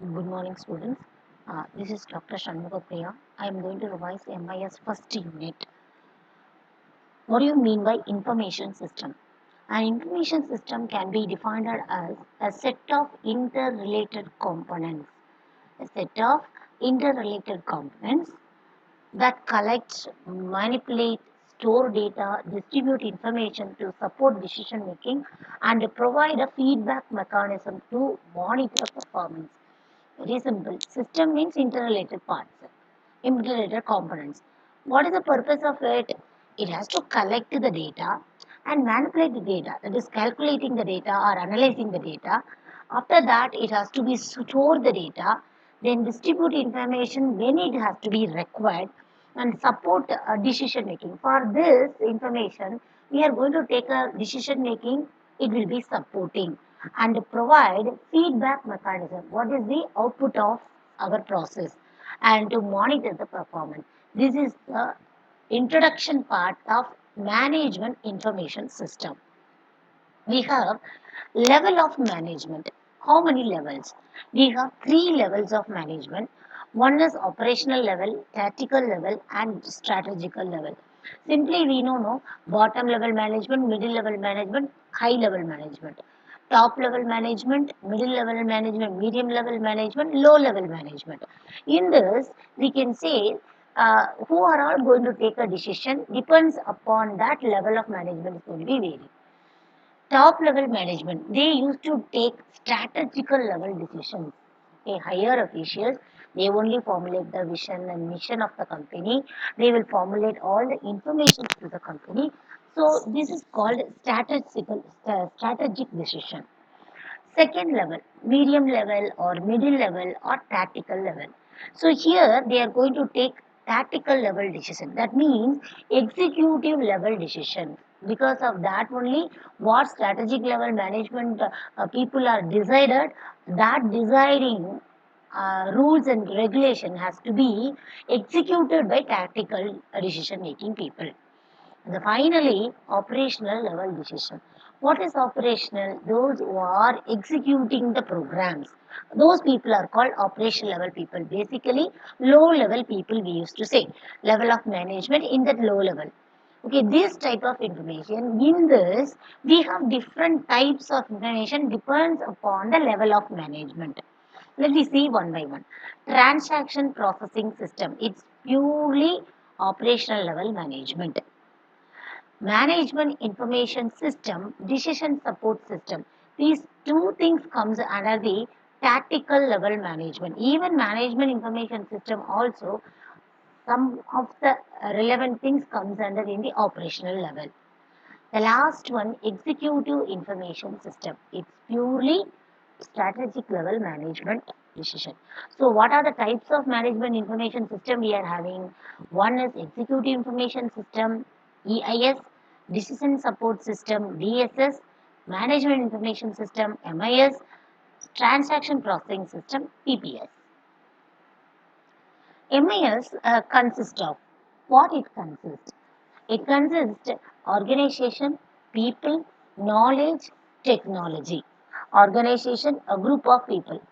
Good morning, students. This is Dr. Shanmugapriya. I am going to revise MIS first unit. What do you mean by information system? An information system can be defined as a set of interrelated components. A set of interrelated components that collect, manipulate, store data, distribute information to support decision making, and provide a feedback mechanism to monitor performance. Very simple. System means interrelated parts, interrelated components. What is the purpose of it? It has to collect the data and manipulate the data, that is calculating the data or analyzing the data. After that, it has to be store the data, then distribute information when it has to be required and support decision making. For this information, we are going to take a decision making, it will be supporting and provide feedback mechanism. What is the output of our process and to monitor the performance. This is the introduction part of management information system. We have level of management. How many levels? We have three levels of management. One is operational level, tactical level, and strategical level. Simply we know no bottom level management, middle level management, high level management. Top level management, middle level management, medium level management, low level management. In this, we can say who are all going to take a decision depends upon that level of management is going to be varied. Top level management, they used to take strategical level decisions. Okay, higher officials, they only formulate the vision and mission of the company. They will formulate all the information to the company. So this is called strategic decision. Second level, medium level or middle level or tactical level. So here they are going to take tactical level decision. That means executive level decision. Because of that only what strategic level management people are decided, that deciding rules and regulation has to be executed by tactical decision making people. The finally, operational level decision. What is operational? Those who are executing the programs. Those people are called operational level people. Basically, low level people we used to say. Level of management in that low level. Okay, this type of information, in this, we have different types of information depends upon the level of management. Let me see one by one. Transaction processing system. It's purely operational level management. Management information system, decision support system. These two things comes under the tactical level management. Even management information system also, some of the relevant things comes under in the operational level. The last one, executive information system. It's purely strategic level management decision. So what are the types of management information system we are having? One is executive information system, EIS, decision support system, DSS, management information system, MIS, transaction processing system, PPS. MIS consists of what it consists. It consists organization, people, knowledge, technology. Organization, a group of people.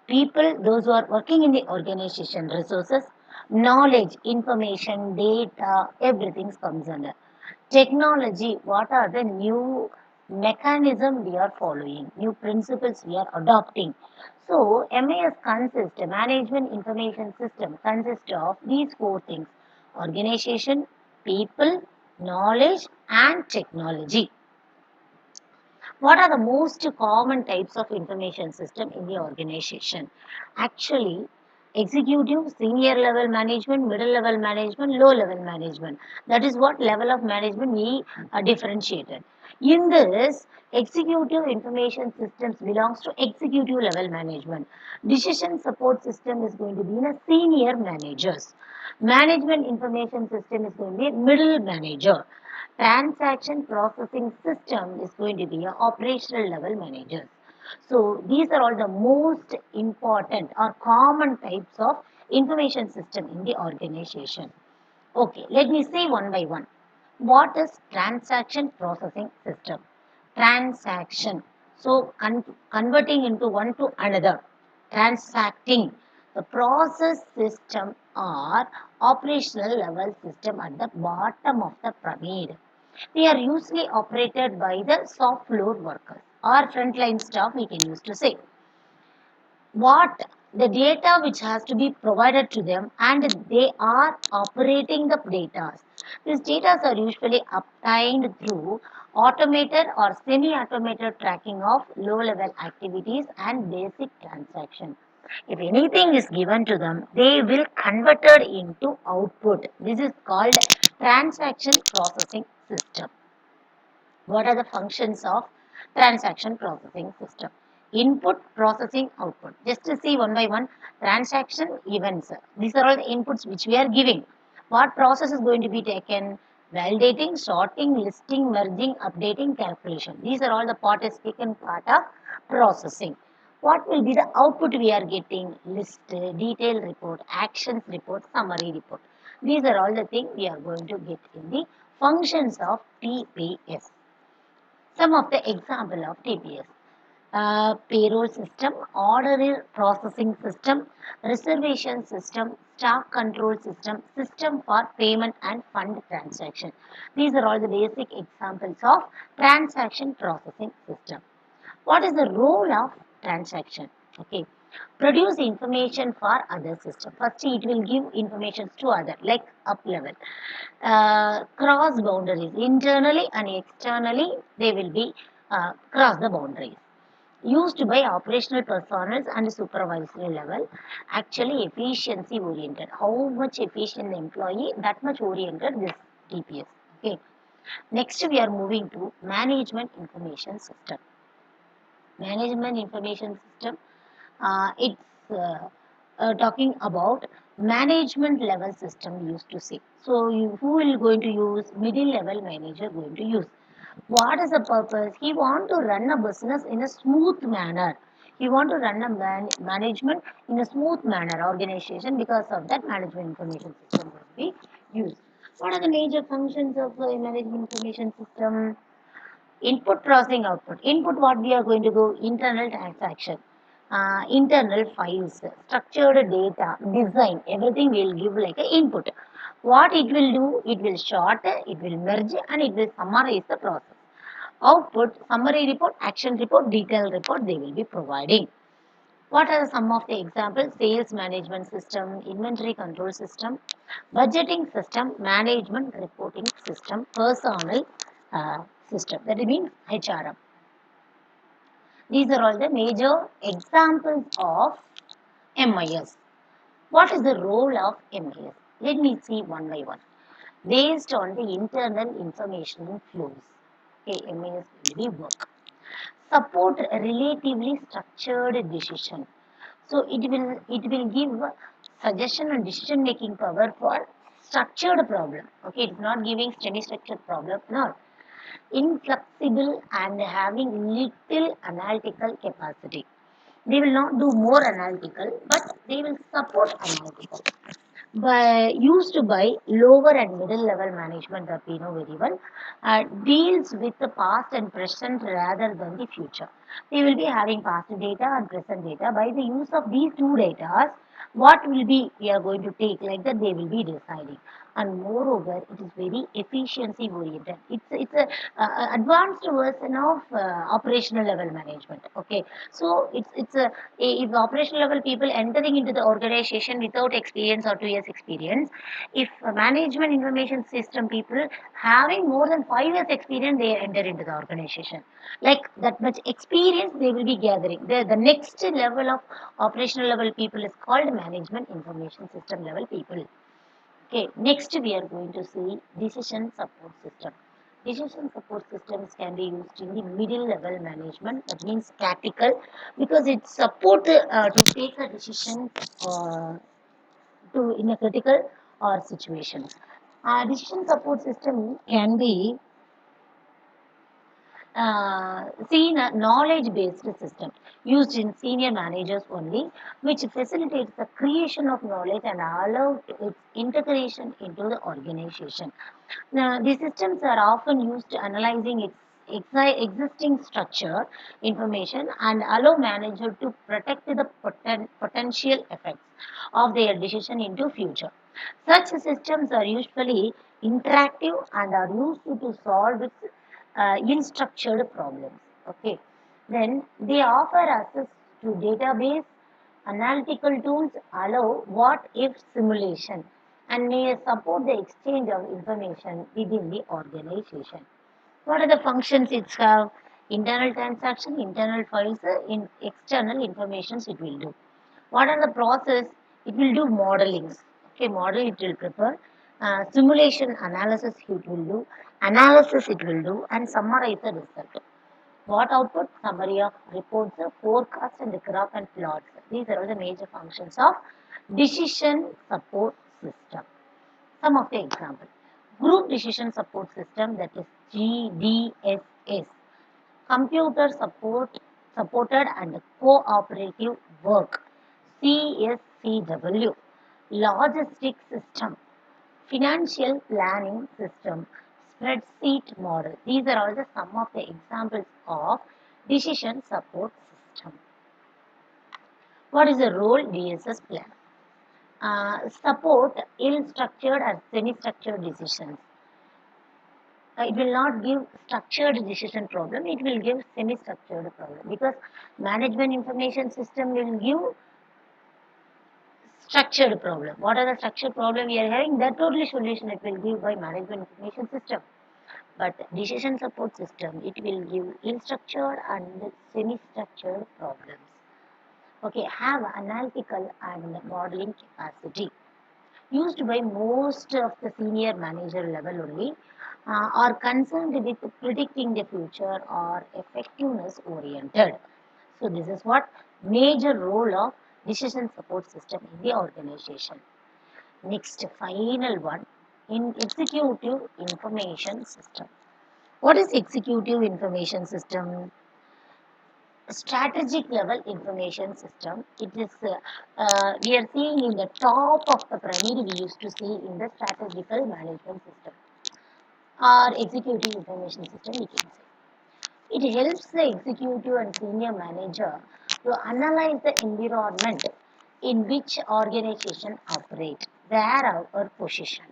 People, those who are working in the organization, resources, knowledge, information, data, everything comes under. Technology, what are the new mechanism we are following, new principles we are adopting. So MIS consists, management information system consists of these four things: organization, people, knowledge and technology. What are the most common types of information system in the organization? Actually, executive, senior level management, middle level management, low level management. That is what level of management we differentiated. In this, executive information systems belongs to executive level management. Decision support system is going to be in a senior managers. Management information system is going to be middle manager. Transaction processing system is going to be a operational level managers. So these are all the most important or common types of information system in the organization. Okay, let me say one by one. What is transaction processing system? Transaction. So converting into one to another. transacting. The process system or operational level system at the bottom of the pyramid. They are usually operated by the soft floor workers or frontline staff, we can use to say. What the data which has to be provided to them, and they are operating the data. These data are usually obtained through automated or semi-automated tracking of low-level activities and basic transactions. If anything is given to them, they will convert it into output. This is called transaction processing system. What are the functions of transaction processing system? Input, processing, output. Just to see one by one, transaction events. These are all the inputs which we are giving. What process is going to be taken? Validating, sorting, listing, merging, updating, calculation. These are all the part is taken part of processing. What will be the output we are getting? List, detailed report, actions report, summary report. These are all the things we are going to get in the functions of TPS. Some of the example of TPS. Payroll system, order processing system, reservation system, stock control system, system for payment and fund transaction. These are all the basic examples of transaction processing system. What is the role of transaction? Okay. Produce information for other system. First, it will give information to other, like up level. Cross boundaries. Internally and externally, they will be cross the boundaries. Used by operational personnel and supervisory level. Actually, efficiency oriented. How much efficient the employee, that much oriented this TPS. Okay. Next, we are moving to management information system. Management information system, it's talking about management level system used to say. So who will going to use? Middle level manager going to use. What is the purpose? He want to run a business in a smooth manner. He want to run a management in a smooth manner organization. Because of that, management information system will be used. What are the major functions of the management information system? Input, processing, output. Input, what we are going to go? Internal transaction, internal files, structured data, design, everything will give like a input. What it will do? It will sort, it will merge, and it will summarize the process. Output, summary report, action report, detailed report, they will be providing. What are some of the examples? Sales management system, inventory control system, budgeting system, management reporting system, personnel system. That means HRM. These are all the major examples of MIS. What is the role of MIS? Let me see one by one. Based on the internal information flows, okay, MIS will be work. Support relatively structured decision. So it will give suggestion and decision making power for structured problem. Okay, it's not giving semi structured problem. No, inflexible and having little analytical capacity. They will not do more analytical, but they will support analytical. Used by lower and middle level management that we know very well, deals with the past and present rather than the future. They will be having past data and present data. By the use of these two data, what will be we are going to take, like that they will be deciding. And moreover, it is very efficiency oriented. It's a advanced version of operational level management. Okay, so it's a if operational level people entering into the organization without experience or 2 years experience, if management information system people having more than 5 years experience, they enter into the organization. Like that much experience they will be gathering. The next level of operational level people is called management information system level people. Okay, next we are going to see decision support system. Decision support systems can be used in the middle level management, that means tactical, because it support to take a decision to in a critical or situations. Decision support system can be seen a knowledge-based system used in senior managers only, which facilitates the creation of knowledge and allows its integration into the organization. Now, these systems are often used to analyzing its existing structure information and allow manager to protect the potential effects of their decision into future. Such systems are usually interactive and are used to solve unstructured problems. Okay, then they offer access to database, analytical tools, allow what if simulation, and may support the exchange of information within the organization. What are the functions it have? Internal transaction, internal files, in external informations it will do. What are the process? It will do modelings. Okay, model it will prepare. Simulation analysis it will do. Analysis it will do and summarize the result. What output? Summary of reports, forecast and graph and plots. These are all the major functions of decision support system. Some of the examples. Group decision support system, that is GDSS. Computer supported and cooperative work, CSCW. Logistics system, financial planning system, spreadsheet model. These are all the some of the examples of decision support system. What is the role DSS plan? Support ill-structured and semi-structured decisions. It will not give structured decision problem, it will give semi-structured problem, because management information system will give structured problem. What are the structured problem we are having? That totally solution it will give by management information system. But decision support system, it will give ill-structured and semi-structured problems. Okay, have analytical and modeling capacity. Used by most of the senior manager level only, are concerned with predicting the future or effectiveness oriented. So this is what major role of decision support system in the organization. Next, final one, in executive information system. What is executive information system? Strategic level information system. It is we are seeing in the top of the pyramid. We used to see in the strategical management system or executive information system. We can say it helps the executive and senior manager to analyze the environment in which organization operate, where our position,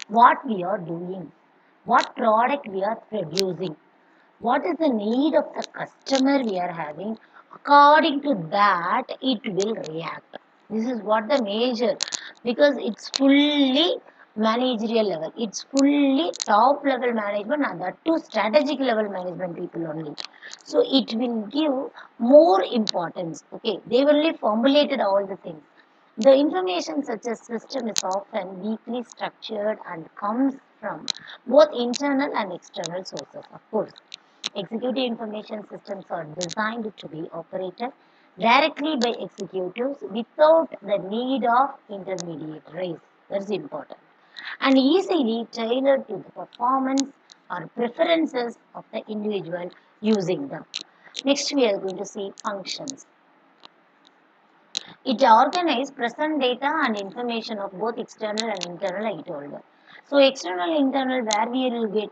what we are doing, what product we are producing, what is the need of the customer we are having. According to that it will react. This is what the major, because it's fully managerial level, it's fully top level management and that too strategic level management people only. So it will give more importance. Okay, they only formulated all the things. The information such as system is often weakly structured and comes from both internal and external sources. Of course, executive information systems are designed to be operated directly by executives without the need of intermediaries. That's important. And easily tailored to the performance or preferences of the individual using them. Next, we are going to see functions. It organizes present data and information of both external and internal, I told you. So external, internal, where we will get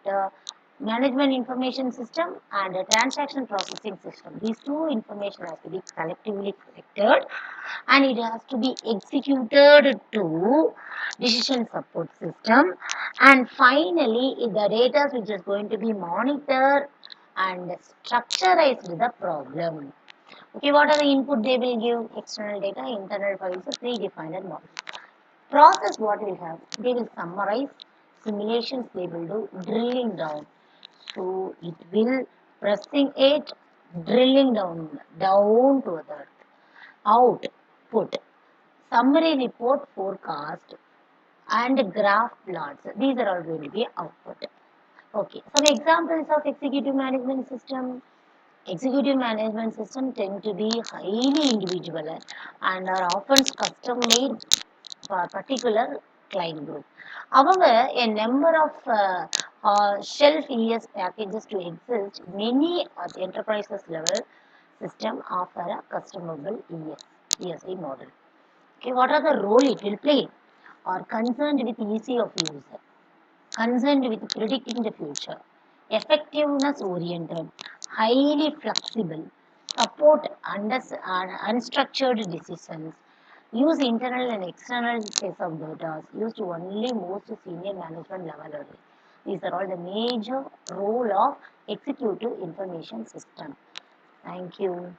management information system and a transaction processing system. These two information has to be collectively collected and it has to be executed to decision support system. And finally, the data which is going to be monitored and structurized the problem. Okay, what are the input they will give? External data, internal files, predefined model. Process what will have? They will summarize, simulations they will do, drilling down. So it will pressing it, drilling down to the output, summary report, forecast, and graph plots. These are all going to be output. Okay, some examples of executive management system. Executive management system tend to be highly individual and are often custom made for a particular client group. However, a number of shelf ES packages to exist, many at the enterprises level system offer a customizable ESA model. Okay, what are the role it will play? Are concerned with ease of use, concerned with predicting the future, effectiveness oriented, highly flexible, support unstructured decisions, use internal and external sets of data, used only most senior management level only. These are all the major role of executive information system. Thank you.